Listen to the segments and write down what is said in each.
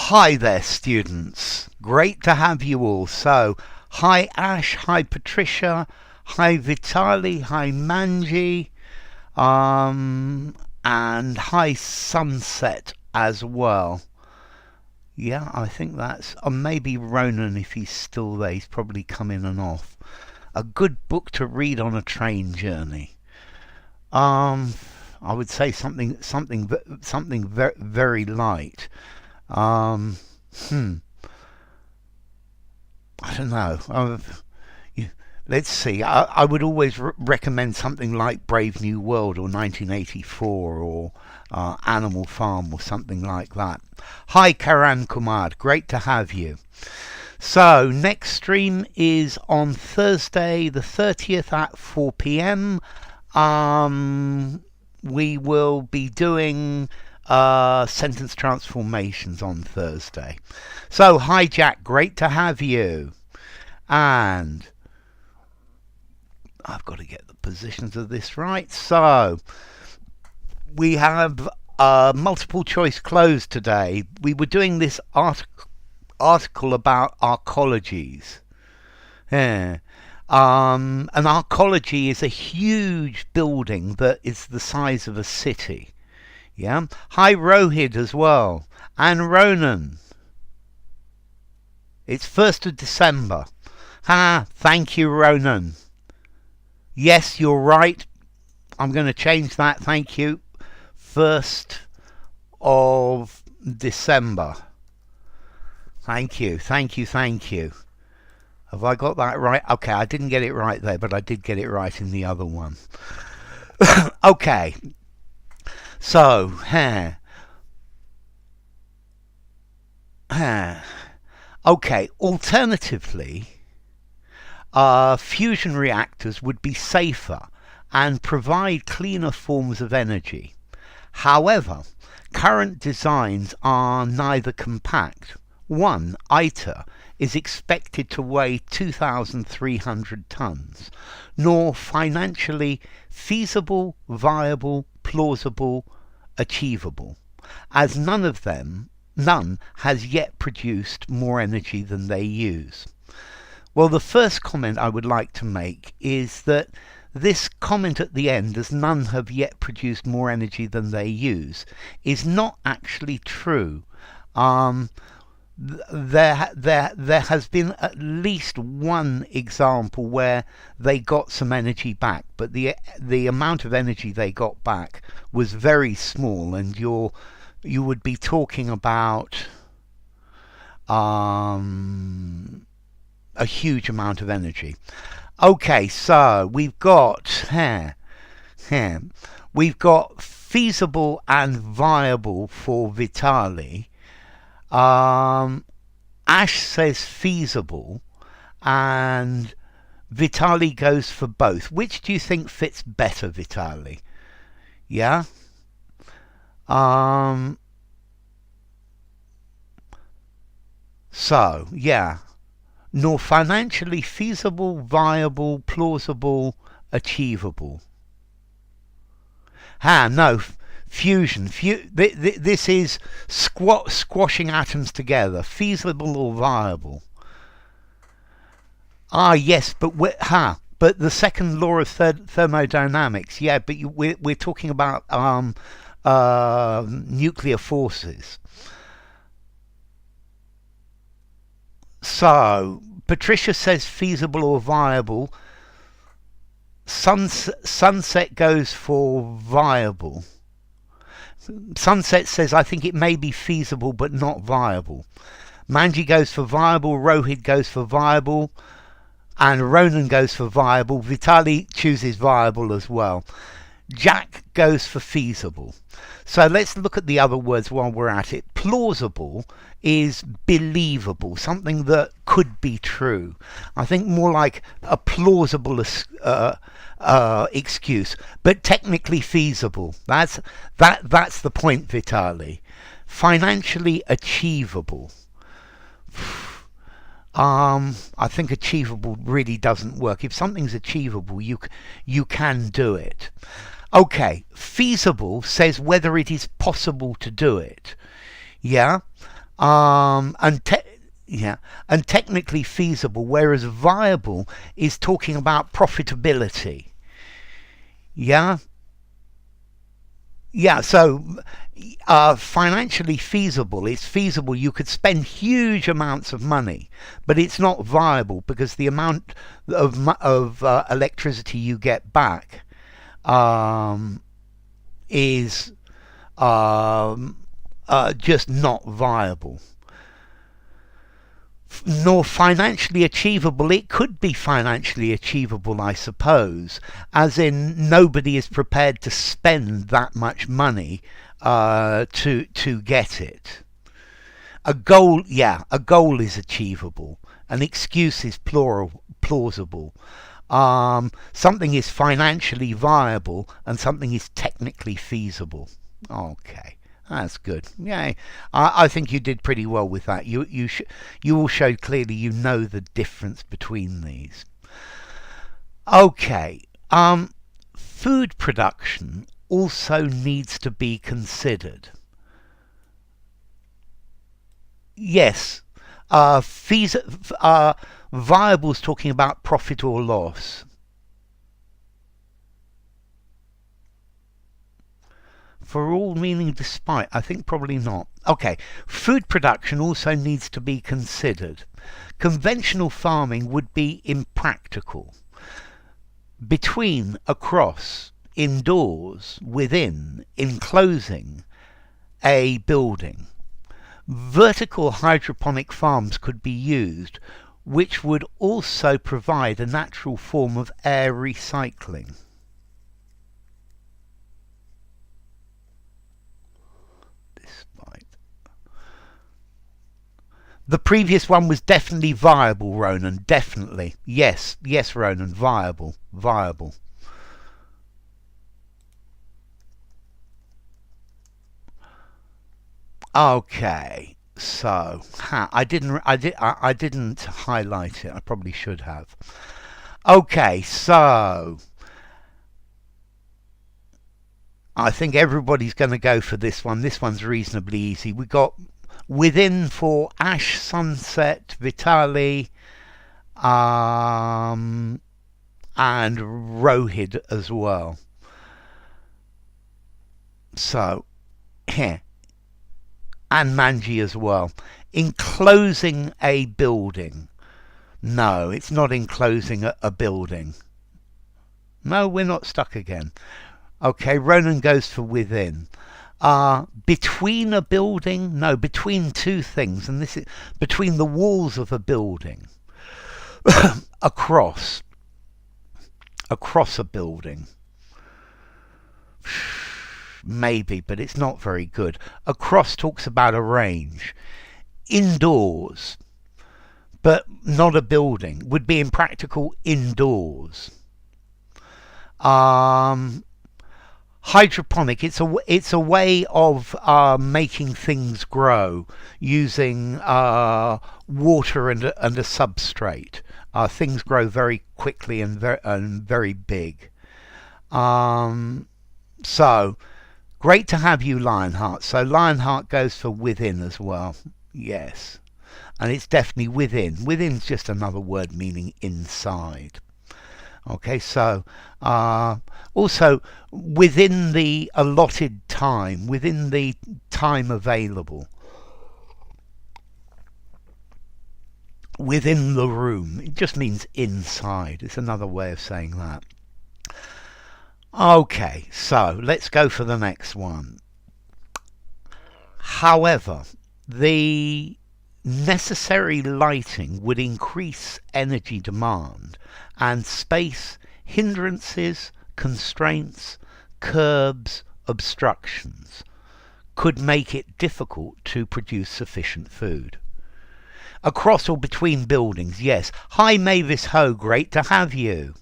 Hi there, students. Great to have you all. So, hi Ash, hi Patricia, hi Vitali, hi Manji, and hi Sunset as well. Yeah, I think that's, maybe Ronan if he's still there. He's probably come in and off. A good book to read on a train journey. I would say something very, very light. I don't know. Let's see. I would always recommend something like Brave New World or 1984 or Animal Farm or something like that. Hi, Karan Kumar. Great to have you. So, next stream is on Thursday the 30th at 4 p.m. We will be doing sentence transformations on Thursday. So, hi Jack, great to have you. And I've got to get the positions of this right. So, we have multiple choice close today. We were doing this article about arcologies. Yeah. An arcology is a huge building that is the size of a city. Yeah. Hi Rohit as well. And Ronan. It's 1st of December. Thank you, Ronan. Yes, you're right. I'm going to change that. Thank you. 1st of December. Thank you. Thank you. Thank you. Have I got that right? Okay, I didn't get it right there, but I did get it right in the other one. Okay. So, okay, alternatively, fusion reactors would be safer and provide cleaner forms of energy. However, current designs are neither compact. One, Iter, is expected to weigh 2,300 tons, nor financially feasible, viable, plausible, achievable, as none has yet produced more energy than they use. Well, the first comment I would like to make is that this comment at the end, as none have yet produced more energy than they use, is not actually true. There has been at least one example where they got some energy back, but the amount of energy they got back was very small, and you would be talking about a huge amount of energy. Okay, so we've got feasible and viable for Vitali. Ash says feasible, and Vitali goes for both. Which do you think fits better, Vitali? Yeah? So, yeah. Nor financially feasible, viable, plausible, achievable. No. Fusion. This is squashing atoms together. Feasible or viable? Yes, but but the second law of thermodynamics. Yeah, but we're talking about nuclear forces. So Patricia says feasible or viable. Sunset goes for viable. Sunset says, I think it may be feasible but not viable. Manji goes for viable, Rohit goes for viable, and Ronan goes for viable. Vitali chooses viable as well. Jack goes for feasible. So let's look at the other words while we're at it. Plausible is believable, something that could be true. I think more like a plausible excuse, but technically feasible. That's the point, Vitali. Financially achievable. I think achievable really doesn't work. If something's achievable, you can do it. Okay, feasible says whether it is possible to do it. Yeah. And yeah, and technically feasible, whereas viable is talking about profitability. Yeah, yeah. So financially feasible, it's feasible. You could spend huge amounts of money, but it's not viable because the amount of electricity you get back um, is just not viable. Nor financially achievable. It could be financially achievable, I suppose, as in nobody is prepared to spend that much money to get it. A goal, yeah, a goal is achievable. An excuse is plausible. Something is financially viable, and something is technically feasible. Okay. That's good. Yeah, I think you did pretty well with that. You all showed clearly you know the difference between these. Okay. Food production also needs to be considered. Yes. Viable is talking about profit or loss. For all meaning despite, I think probably not. Okay, food production also needs to be considered. Conventional farming would be impractical. Between, across, indoors, within, enclosing a building. Vertical hydroponic farms could be used, which would also provide a natural form of air recycling. The previous one was definitely viable, Ronan. Definitely. Yes. Yes, Ronan. Viable. Viable. Okay. So, I didn't highlight it. I probably should have. Okay. So, I think everybody's going to go for this one. This one's reasonably easy. We got within for Ash, Sunset, Vitali, and Rohid as well. So, here. And Manji as well. Enclosing a building. No, it's not enclosing a building. No, we're not stuck again. Okay, Ronan goes for within. Between a building? No, between two things. And this is between the walls of a building. Across. Across a building. Maybe, but it's not very good. Across talks about a range. Indoors, but not a building. Would be impractical indoors. Hydroponic, it's a way of making things grow using water and a substrate. Things grow very quickly and very big. So, great to have you, Lionheart. So Lionheart goes for within as well. Yes. And it's definitely within. Within's just another word meaning inside. Okay, so also within the allotted time, within the time available, within the room, it just means inside. It's another way of saying that. Okay, so let's go for the next one. However, the necessary lighting would increase energy demand and space, hindrances, constraints, curbs, obstructions could make it difficult to produce sufficient food. Across or between buildings, yes. Hi Mavis Ho, great to have you.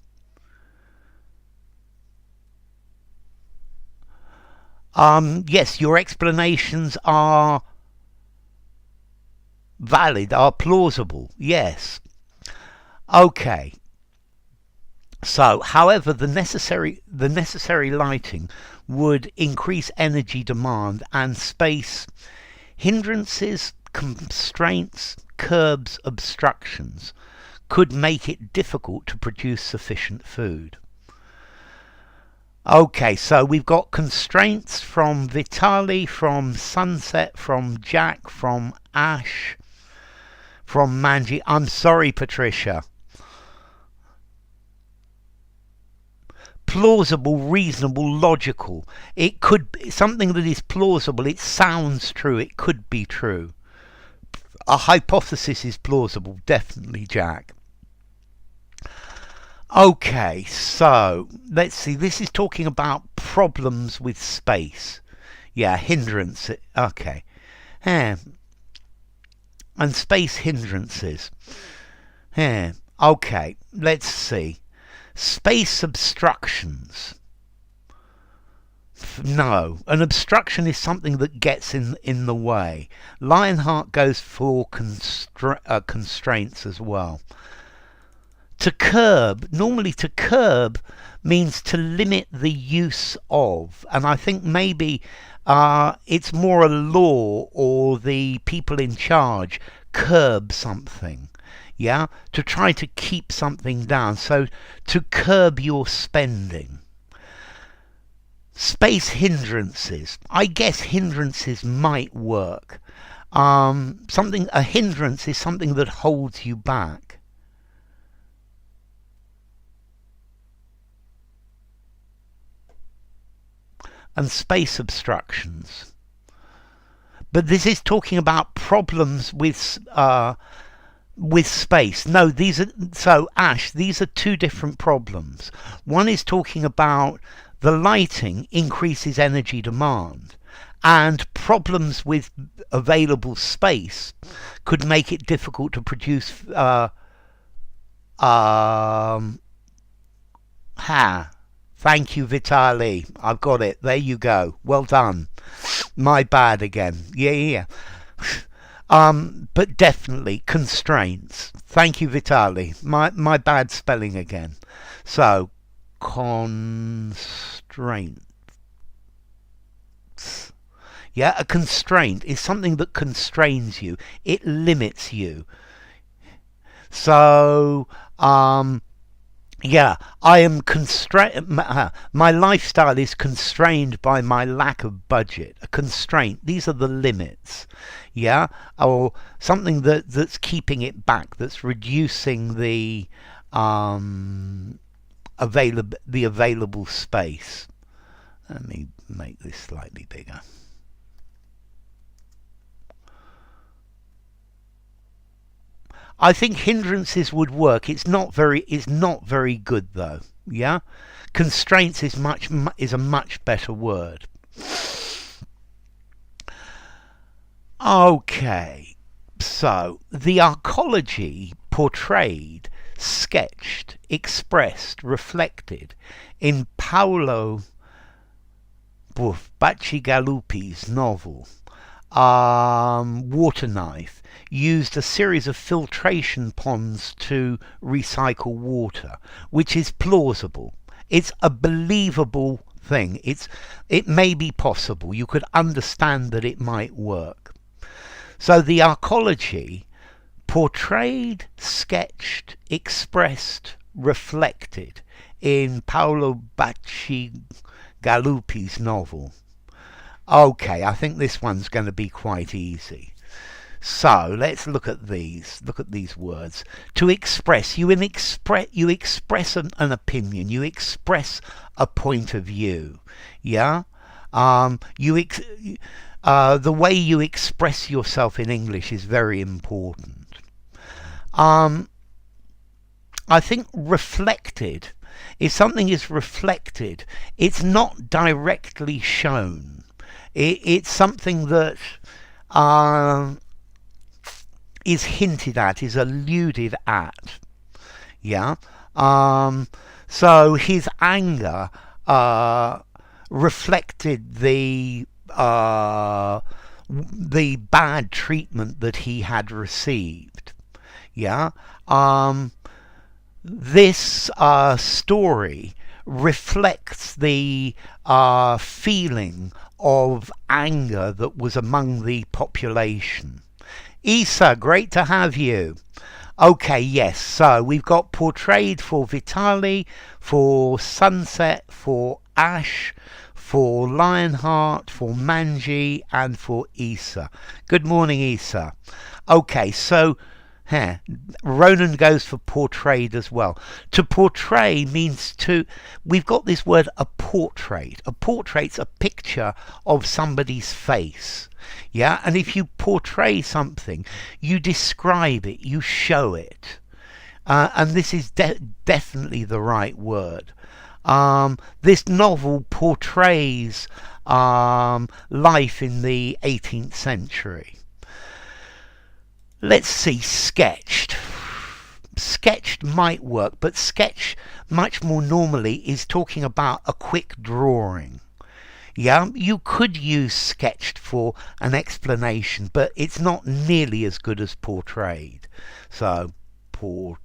Yes, your explanations are valid, are plausible, yes. Okay. So, however, the necessary lighting would increase energy demand and space, hindrances, constraints, curbs, obstructions could make it difficult to produce sufficient food. Okay, so we've got constraints from Vitali, from Sunset, from Jack, from Ash, from Manji. I'm sorry, Patricia. Plausible, reasonable, logical. It could be something that is plausible. It sounds true. It could be true. A hypothesis is plausible. Definitely, Jack. Okay, so let's see. This is talking about problems with space. Yeah, hindrance. Okay. And space hindrances. Okay, let's see. Space obstructions. No, an obstruction is something that gets in the way. Lionheart goes for constraints as well. To curb, normally to curb means to limit the use of, and I think maybe it's more a law or the people in charge curb something, yeah, to try to keep something down, so to curb your spending. Space hindrances, I guess hindrances might work. A hindrance is something that holds you back. And space obstructions. But this is talking about problems with space. No, Ash, these are two different problems. One is talking about the lighting increases energy demand, and problems with available space could make it difficult to produce Thank you, Vitali. I've got it. There you go. Well done. My bad again. Yeah. But definitely constraints. Thank you, Vitali. My bad spelling again. So, constraints. Yeah, a constraint is something that constrains you. It limits you. So, yeah, I am constrained. My lifestyle is constrained by my lack of budget. A constraint. These are the limits. Yeah, or something that's keeping it back. That's reducing the available space. Let me make this slightly bigger. I think hindrances would work. It's not very good though. Yeah, constraints is a much better word. Okay, so the arcology portrayed, sketched, expressed, reflected in Paolo Bacigalupi's novel Water Knife used a series of filtration ponds to recycle water, which is plausible. It's a believable thing. It may be possible. You could understand that it might work. So the arcology portrayed, sketched, expressed, reflected in Paolo Bacigalupi's novel. Okay, I think this one's going to be quite easy. So let's look at these. Look at these words. To express, you express an opinion. You express a point of view. Yeah. The way you express yourself in English is very important. I think reflected. If something is reflected, it's not directly shown. It's something that is hinted at, is alluded at. Yeah. So his anger reflected the bad treatment that he had received. Yeah. This story reflects the feeling of anger that was among the population. Isa, great to have you. Okay, yes, so we've got portrayed for Vitali, for Sunset, for Ash, for Lionheart, for Manji, and for Isa. Good morning, Isa. Okay, so Ronan goes for portrayed as well. To portray means to, we've got this word a portrait. A portrait's a picture of somebody's face. Yeah, and if you portray something, you describe it, you show it. And this is definitely the right word. This novel portrays life in the 18th century. Let's see, sketched. Sketched might work, but sketch much more normally is talking about a quick drawing. Yeah, you could use sketched for an explanation, but it's not nearly as good as portrayed. So, portrayed.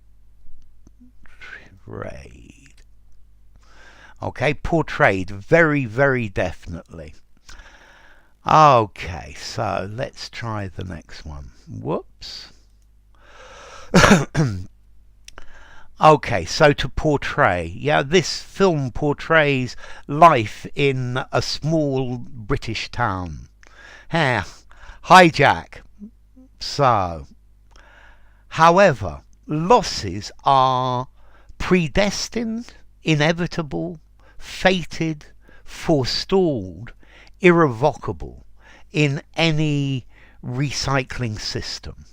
Okay, portrayed, very, very definitely. Okay, so let's try the next one. Whoops. Okay, so to portray. Yeah, this film portrays life in a small British town. Hijack. So, however, losses are predestined, inevitable, fated, forestalled, irrevocable in any recycling system.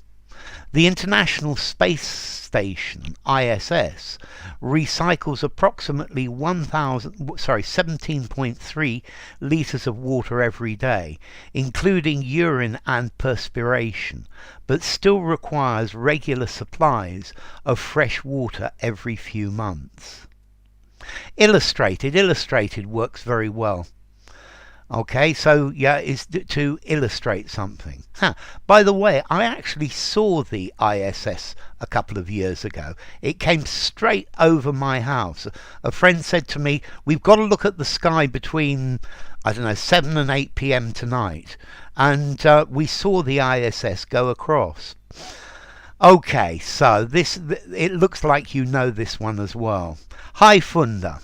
The International Space Station, ISS, recycles approximately 17.3 litres of water every day, including urine and perspiration, but still requires regular supplies of fresh water every few months. Illustrated works very well. Okay, so yeah, is to illustrate something. By the way, I actually saw the ISS a couple of years ago. It came straight over my house. A friend said to me, we've got to look at the sky between, I don't know, 7 and 8 p.m. tonight. And we saw the ISS go across. Okay, so it looks like you know this one as well. Hi, Funda.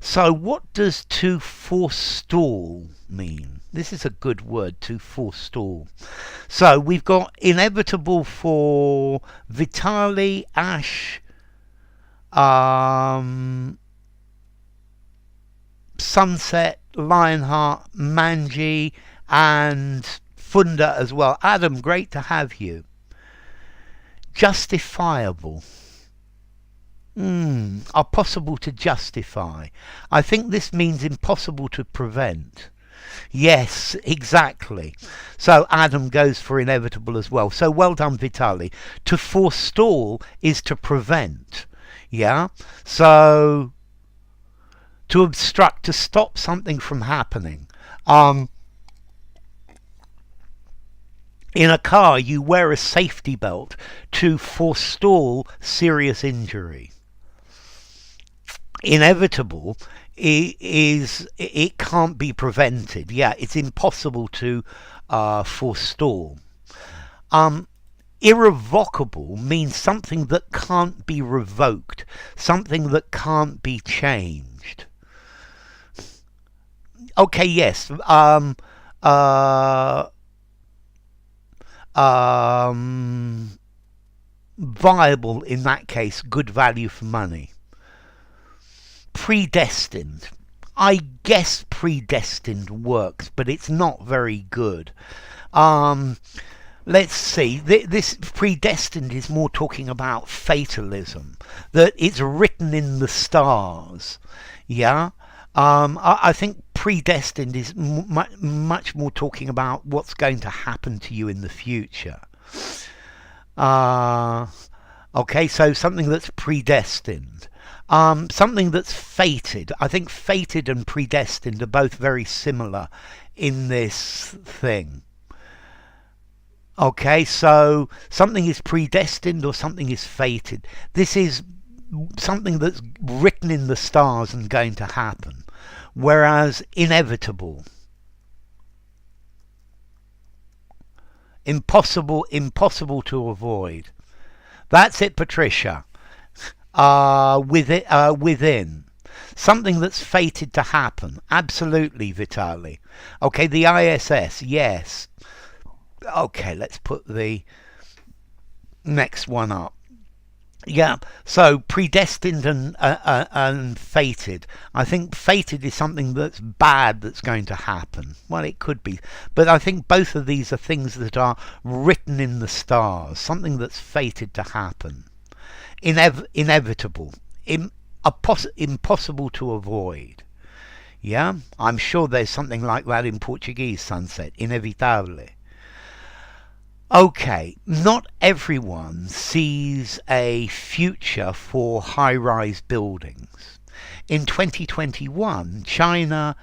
So what does to forestall mean? This is a good word, to forestall. So we've got inevitable for Vitali, Ash, Sunset, Lionheart, Manji, and Funda as well. Adam, great to have you. Justifiable. Are possible to justify. I think this means impossible to prevent. Yes, exactly. So Adam goes for inevitable as well. So well done, Vitali. To forestall is to prevent. Yeah? So to obstruct, to stop something from happening. In a car, you wear a safety belt to forestall serious injury. Inevitable it can't be prevented. Yeah, it's impossible to forestall. Irrevocable means something that can't be revoked, something that can't be changed. Okay, yes. Viable in that case, good value for money. Predestined. I guess predestined works, but it's not very good. Let's see. This predestined is more talking about fatalism, that it's written in the stars. Yeah. I think predestined is much more talking about what's going to happen to you in the future. Okay, so something that's predestined. Something that's fated. I think fated and predestined are both very similar in this thing. Okay, so something is predestined or something is fated. This is something that's written in the stars and going to happen. Whereas inevitable Impossible to avoid. That's it, Patricia. Within. Something that's fated to happen. Absolutely, Vitali. Okay, the ISS, yes. Okay, let's put the next one up. Yeah, so predestined and fated. I think fated is something that's bad that's going to happen. Well, it could be. But I think both of these are things that are written in the stars. Something that's fated to happen. Inevitable. Impossible to avoid. Yeah, I'm sure there's something like that in Portuguese, Sunset. Inevitable. Okay, not everyone sees a future for high-rise buildings. In 2021, China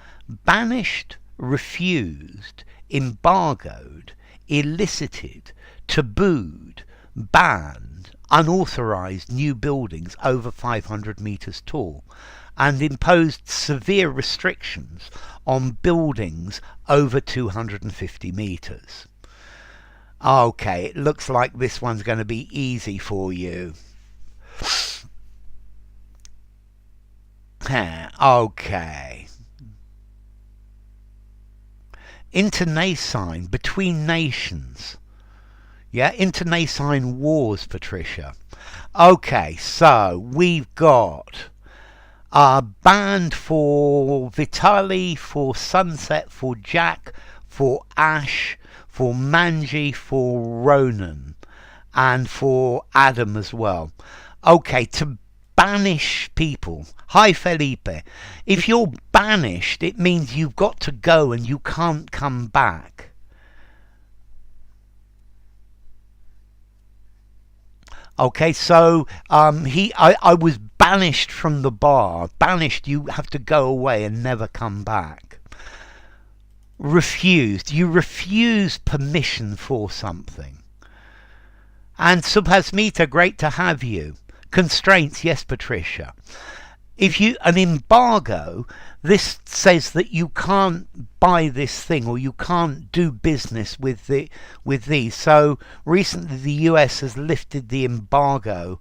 banished, refused, embargoed, elicited, tabooed, banned, unauthorized new buildings over 500 meters tall and imposed severe restrictions on buildings over 250 meters. Okay, it looks like this one's going to be easy for you. Okay. Internecine, between nations. Yeah, internecine wars, Patricia. Okay, so we've got banned for Vitali, for Sunset, for Jack, for Ash, for Manji, for Ronan, and for Adam as well. Okay, to banish people. Hi, Felipe. If you're banished, it means you've got to go and you can't come back. Okay, so I was banished from the bar. Banished, you have to go away and never come back. Refused. You refuse permission for something. And Subhasmita, great to have you. Constraints, yes, Patricia. If you an embargo, this says that you can't buy this thing or you can't do business with these. So recently the US has lifted the embargo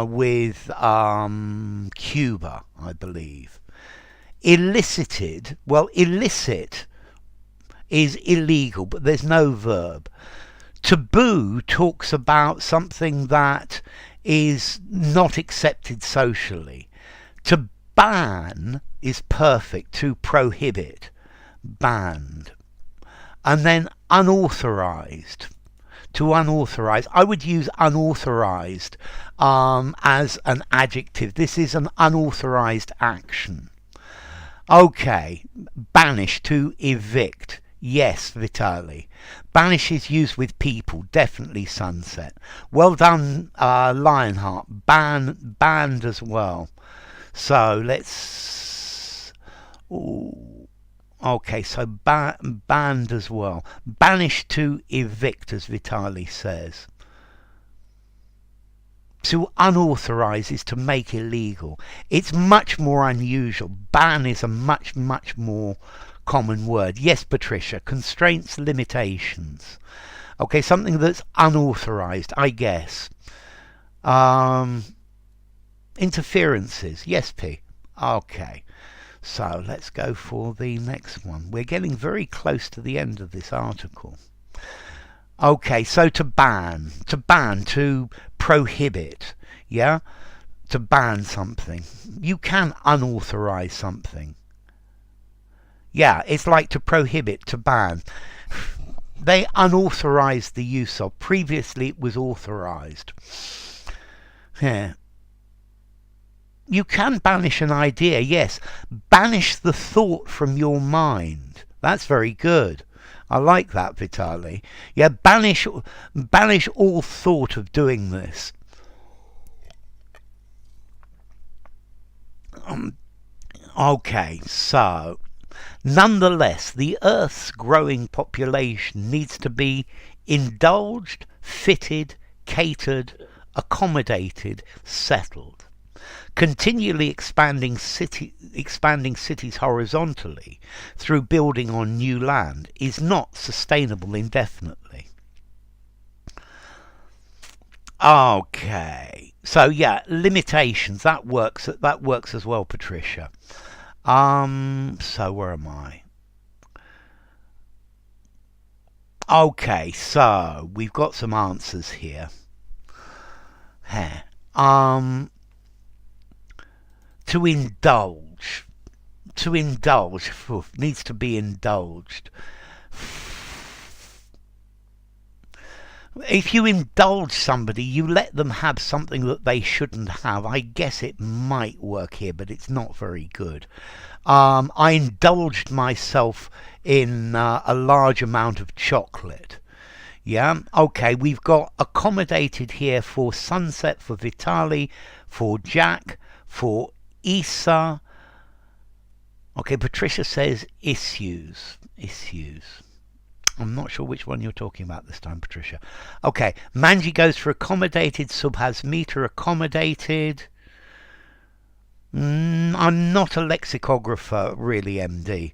with Cuba, I believe. Elicited, well, illicit is illegal, but there's no verb. Taboo talks about something that is not accepted socially. To ban is perfect. To prohibit, banned. And then unauthorized. To unauthorized. I would use unauthorized as an adjective. This is an unauthorized action. Okay, banish, to evict. Yes, Vitali. Banish is used with people. Definitely, Sunset. Well done, Lionheart. Banned as well. So let's. Ooh. Okay, so banned as well. Banish, to evict, as Vitali says. To unauthorise is to make illegal. It's much more unusual. Ban is a much more common word. Yes, Patricia. Constraints, limitations. Okay, something that's unauthorised, I guess. Interferences. Yes, P. Okay. So let's go for the next one. We're getting very close to the end of this article. Okay, so to ban, to prohibit, yeah? To ban something. You can unauthorise something. Yeah, it's like to prohibit, to ban. They unauthorised the use of. Previously it was authorised. Yeah. You can banish an idea, yes. Banish the thought from your mind. That's very good. I like that, Vitali. Yeah, banish all thought of doing this. Okay, so nonetheless, the Earth's growing population needs to be indulged, fitted, catered, accommodated, settled. Continually expanding cities horizontally through building on new land is not sustainable indefinitely. Okay. So yeah, limitations. That works. That works as well, Patricia. So where am I? Okay, so we've got some answers here. Here. To indulge. To indulge. Needs to be indulged. If you indulge somebody, you let them have something that they shouldn't have. I guess it might work here, but it's not very good. I indulged myself in a large amount of chocolate. Yeah, okay, we've got accommodated here for Sunset, for Vitali, for Jack, for Isa. Okay, Patricia says issues. Issues. I'm not sure which one you're talking about this time, Patricia. Okay, Manji goes for accommodated, Sub has meter accommodated. I'm not a lexicographer, really, MD.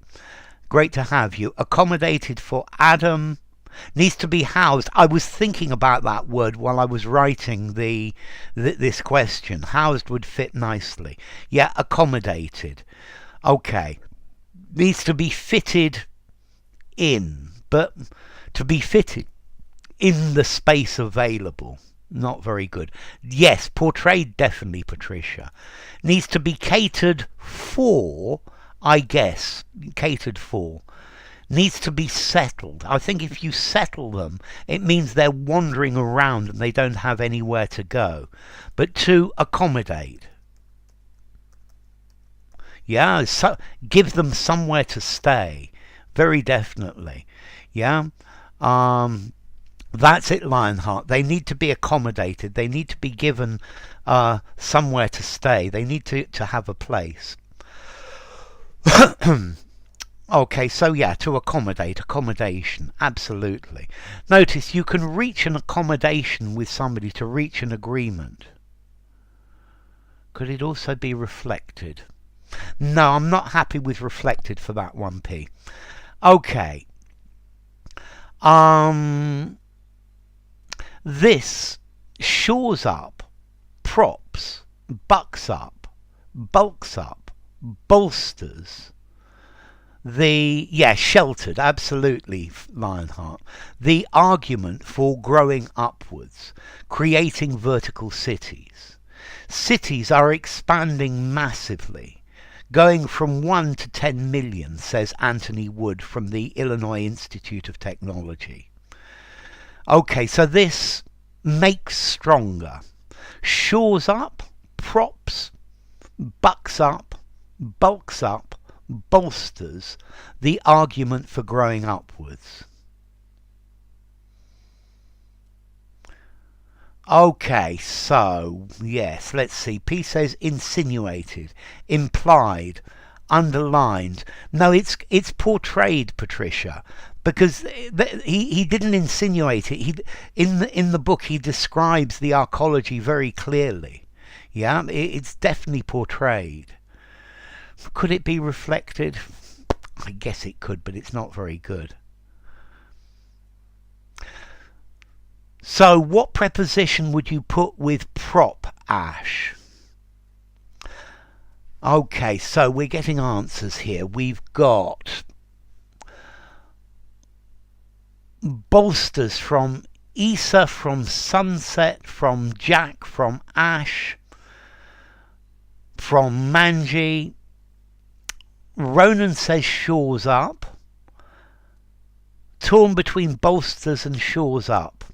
Great to have you. Accommodated for Adam. Needs to be housed. I was thinking about that word while I was writing this question. Housed would fit nicely. Yeah, accommodated. Okay. Needs to be fitted in, but to be fitted in the space available. Not very good. Yes, portrayed definitely, Patricia. Needs to be catered for, I guess. Catered for. Needs to be settled. I think if you settle them, it means they're wandering around and they don't have anywhere to go. But to accommodate. Yeah, so give them somewhere to stay. Very definitely. Yeah. That's it, Lionheart. They need to be accommodated. They need to be given somewhere to stay. They need to have a place. Okay, so yeah, to accommodate, accommodation, absolutely. Notice you can reach an accommodation with somebody to reach an agreement. Could it also be reflected? No, I'm not happy with reflected for that 1p. Okay. This shores up, props, bucks up, bulks up, bolsters. Sheltered, absolutely, Lionheart. The argument for growing upwards, creating vertical cities. Cities are expanding massively, going from 1 to 10 million, says Anthony Wood from the Illinois Institute of Technology. Okay, so this makes stronger. Shores up, props, bucks up, bulks up, bolsters the argument for growing upwards. Okay, so yes, let's see. P says insinuated, implied, underlined. No, it's portrayed, Patricia, because he didn't insinuate it. In the book he describes the arcology very clearly. Yeah, it's definitely portrayed. Could it be reflected? I guess it could, but it's not very good. So what preposition would you put with prop, Ash? Okay, so we're getting answers here. We've got bolsters from Isa, from Sunset, from Jack, from Ash, from Manji. Ronan says shores up. Torn between bolsters and shores up.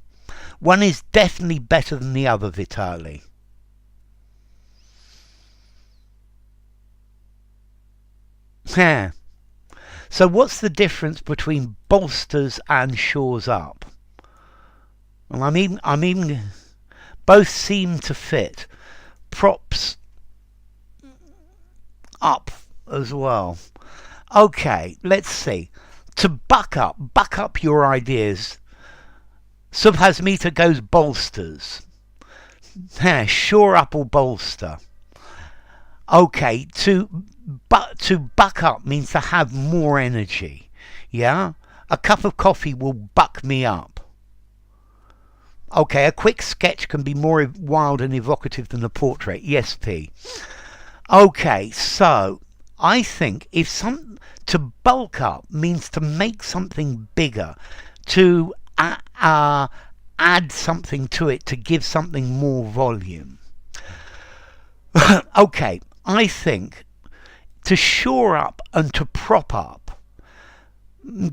One is definitely better than the other, Vitali. Yeah. So what's the difference between bolsters and shores up? Well, I mean, both seem to fit. Props up as well. Okay, let's see. To buck up your ideas. Subhasmita goes bolsters. Shore up or bolster. Okay, to buck up means to have more energy. Yeah? A cup of coffee will buck me up. Okay, a quick sketch can be more wild and evocative than a portrait. Yes, P. Okay, so I think to bulk up means to make something bigger, to add something to it, to give something more volume. Okay, I think to shore up and to prop up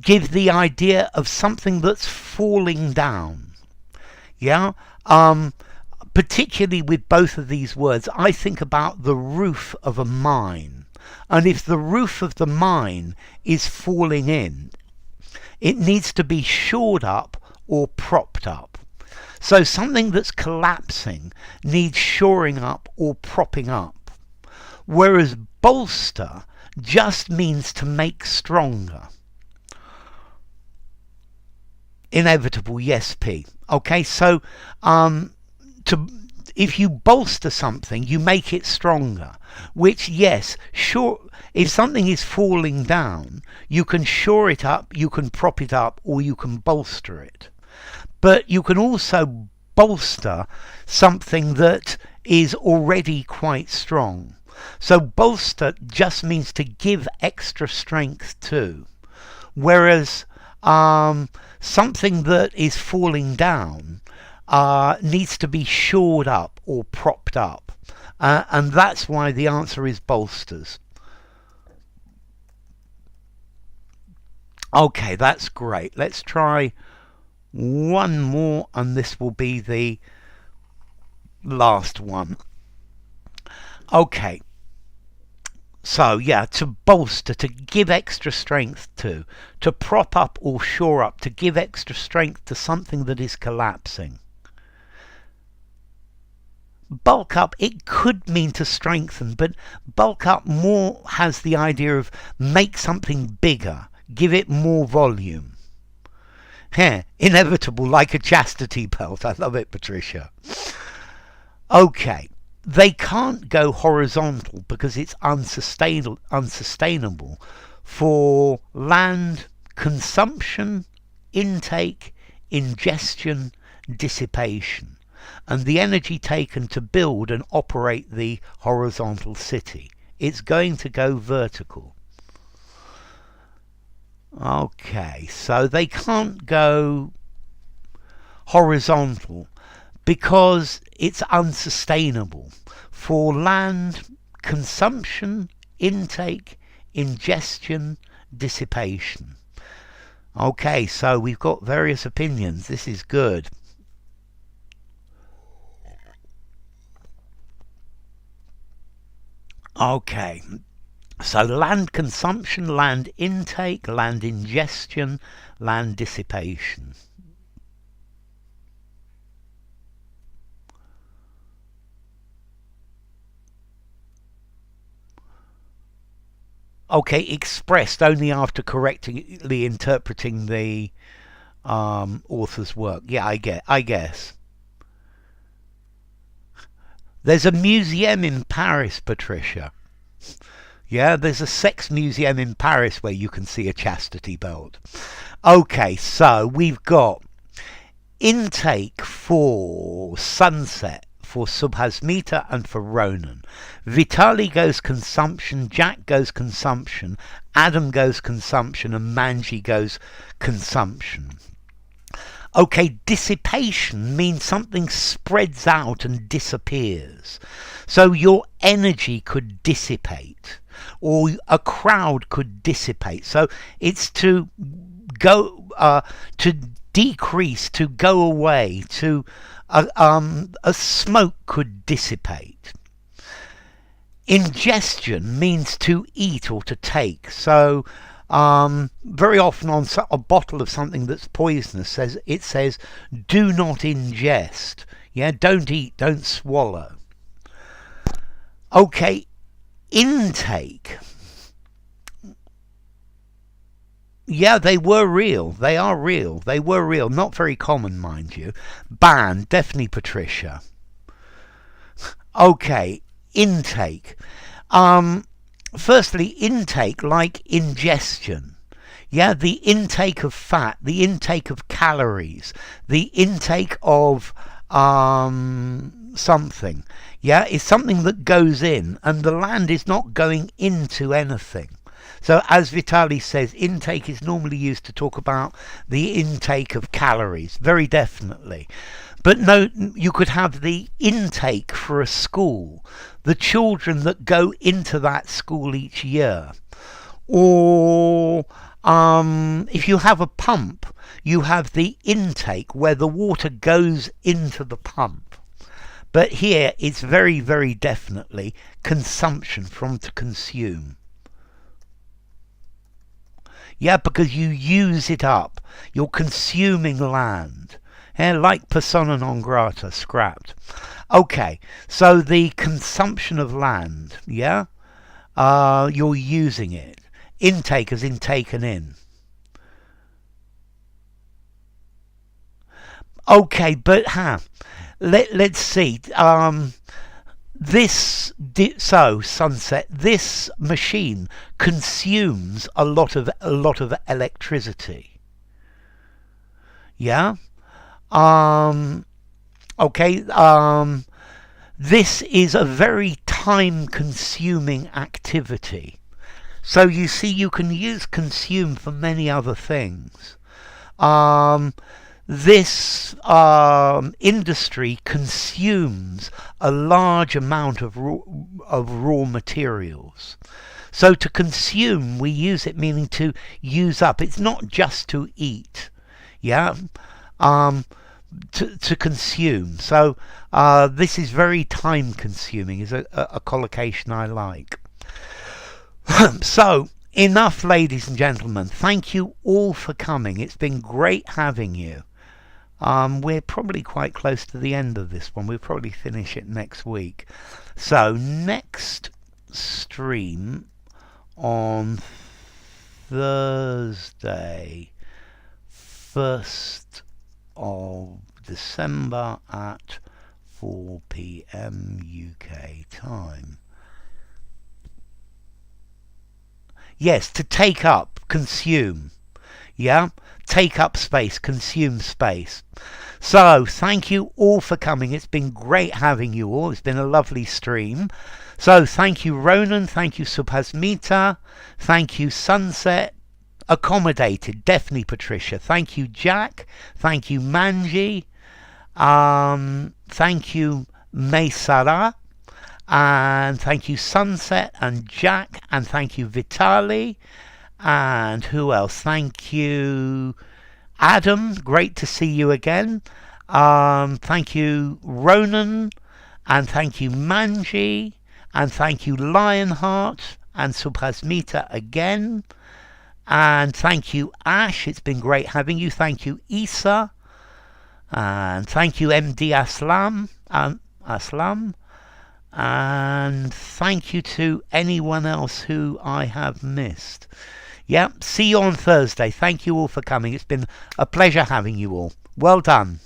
give the idea of something that's falling down. Yeah? Particularly with both of these words, I think about the roof of a mine. And if the roof of the mine is falling in, it needs to be shored up or propped up. So something that's collapsing needs shoring up or propping up. Whereas bolster just means to make stronger. Inevitable, yes, P. Okay, so if you bolster something, you make it stronger. Which, yes, sure, if something is falling down, you can shore it up, you can prop it up, or you can bolster it. But you can also bolster something that is already quite strong. So bolster just means to give extra strength to. Whereas something that is falling down needs to be shored up or propped up. And that's why the answer is bolsters. Okay, that's great. Let's try one more, and this will be the last one. Okay. So, yeah, to bolster, to give extra strength to prop up or shore up, to give extra strength to something that is collapsing. Bulk up, it could mean to strengthen, but bulk up more has the idea of make something bigger, give it more volume. Yeah, inevitable, like a chastity belt. I love it, Patricia. Okay. They can't go horizontal because it's unsustainable for land consumption, intake, ingestion, dissipation, and the energy taken to build and operate the horizontal city. It's going to go vertical. Okay, so they can't go horizontal because it's unsustainable for land consumption, intake, ingestion, dissipation. Okay, so we've got various opinions. This is good. Okay, so land consumption, land intake, land ingestion, land dissipation. Okay, expressed only after correctly interpreting the author's work. Yeah, I guess. There's a museum in Paris, Patricia. Yeah, there's a sex museum in Paris where you can see a chastity belt. Okay, so we've got intake for sunset, for Subhasmita and for Ronan. Vitali goes consumption, Jack goes consumption, Adam goes consumption, and Manji goes consumption. Okay, dissipation means something spreads out and disappears. So your energy could dissipate, or a crowd could dissipate. So it's to go, to decrease, to go away, to a smoke could dissipate. Ingestion means to eat or to take. So very often on a bottle of something that's poisonous, it says do not ingest. Yeah, don't eat, don't swallow. Okay, intake. Yeah, they were real. They are real. They were real. Not very common, mind you. Ban, definitely, Patricia. Okay, intake. Firstly, intake, like ingestion. Yeah, the intake of fat, the intake of calories, the intake of something, yeah, is something that goes in, and the land is not going into anything. So as Vitali says, intake is normally used to talk about the intake of calories, very definitely. But no, you could have the intake for a school, the children that go into that school each year. Or if you have a pump, you have the intake where the water goes into the pump. But here it's very, very definitely consumption, from to consume. Yeah, because you use it up. You're consuming land. Yeah, like persona non grata, scrapped. Okay, so the consumption of land, yeah? You're using it. Intake as in taken in. Okay, but let's see. Sunset. This machine consumes a lot of electricity. Yeah. Okay. This is a very time-consuming activity. So you see, you can use consume for many other things. This industry consumes a large amount of raw materials. So to consume, we use it meaning to use up. It's not just to eat, yeah, to consume. So this is very time consuming, is a collocation I like. So enough, ladies and gentlemen. Thank you all for coming. It's been great having you. We're probably quite close to the end of this one. We'll probably finish it next week. So next stream on Thursday, 1st of December at 4 p.m. UK time. Yes, to take up, consume. Yeah? Take up space, consume space. So, thank you all for coming. It's been great having you all. It's been a lovely stream. So, thank you, Ronan. Thank you, Subhasmita. Thank you, Sunset. Accommodated, definitely, Patricia. Thank you, Jack. Thank you, Manji. Thank you, Maysara. And thank you, Sunset and Jack. And thank you, Vitali. And who else? Thank you, Adam. Great to see you again. Thank you, Ronan. And thank you, Manji. And thank you, Lionheart. And Subhasmita again. And thank you, Ash. It's been great having you. Thank you, Isa. And thank you, MD Aslam. And thank you to anyone else who I have missed. Yeah, see you on Thursday. Thank you all for coming. It's been a pleasure having you all. Well done.